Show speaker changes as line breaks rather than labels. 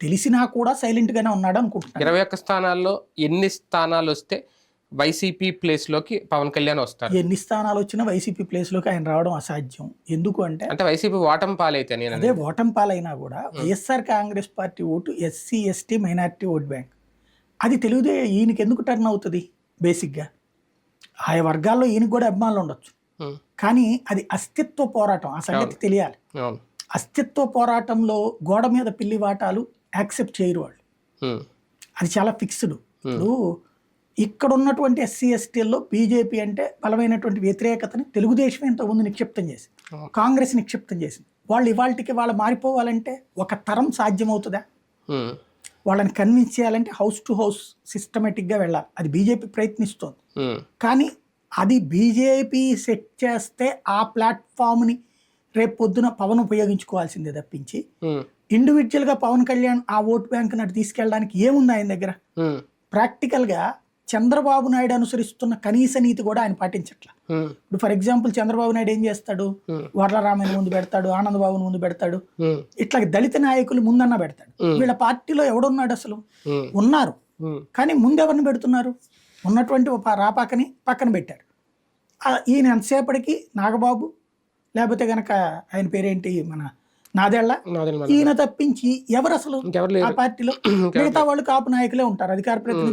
తెలిసినా కూడా సైలెంట్ గానే ఉన్నాడు అనుకుంటున్నాను.
21 స్థానాల్లో ఎన్ని స్థానాలు వస్తే వైసీపీ ప్లేస్ లోకి పవన్ కళ్యాణ్ వస్తారు?
ఎన్ని స్థానాలు వచ్చినా వైసీపీ ప్లేస్ లోకి ఆయన రావడం అసాధ్యం. ఎందుకు అంటే
వైసీపీ ఓటమి పాలైతే నేను
అదే ఓటమి పాలైనా కూడా YSR Congress party vote SC ST minority vote bank, అది ఈయనకి ఎందుకు టర్న్ అవుతుంది? బేసిక్గా ఆయా వర్గాల్లో ఈయనకి కూడా అభిమానులు ఉండొచ్చు, కానీ అది అస్తిత్వ పోరాటం, ఆ సంగతి తెలియాలి. అస్తిత్వ పోరాటంలో గోడ మీద పిల్లి వాటాలు యాక్సెప్ట్ చేయరు వాళ్ళు, అది చాలా ఫిక్స్డ్. ఇప్పుడు ఇక్కడ ఉన్నటువంటి ఎస్సీ ఎస్టీల్లో బీజేపీ అంటే బలమైనటువంటి వ్యతిరేకతని తెలుగుదేశం ఇంతకుముందు నిక్షిప్తం చేసింది, కాంగ్రెస్ నిక్షిప్తం చేసింది. వాళ్ళు ఇవాళకి వాళ్ళు మారిపోవాలంటే ఒక తరం సాధ్యమవుతుందా? వాళ్ళని కన్విన్స్ చేయాలంటే హౌస్ టు హౌస్ సిస్టమేటిక్గా వెళ్ళాలి, అది బీజేపీ ప్రయత్నిస్తోంది. కానీ అది బీజేపీ సెట్ చేస్తే ఆ ప్లాట్ఫామ్ని రేపు పొద్దున పవన్ ఉపయోగించుకోవాల్సిందే తప్పించి ఇండివిజువల్గా పవన్ కళ్యాణ్ ఆ ఓట్ బ్యాంక్ నాటి తీసుకెళ్ళడానికి ఏముంది ఆయన దగ్గర? ప్రాక్టికల్గా చంద్రబాబు నాయుడు అనుసరిస్తున్న కనీస నీతి కూడా ఆయన పాటించట్ల. ఇప్పుడు ఫర్ ఎగ్జాంపుల్ చంద్రబాబు నాయుడు ఏం చేస్తాడు? వర్లరామయ్య ముందు పెడతాడు, ఆనందబాబుని ముందు పెడతాడు, ఇట్లా దళిత నాయకులు ముందన్న పెడతాడు. వీళ్ళ పార్టీలో ఎవడున్నాడు అసలు? ఉన్నారు, కానీ ముందెవరిని పెడుతున్నారు? ఉన్నటువంటి రాపాకని పక్కన పెట్టారు. ఈయన ఎంతసేపటికి నాగబాబు, లేకపోతే గనక ఆయన పేరేంటి మన నాదెళ్ళ, ఈయన తప్పించి ఎవరు అసలు ఆ పార్టీలో? మిగతా వాళ్ళు కాపు నాయకులే ఉంటారు, అధికార ప్రతినిధి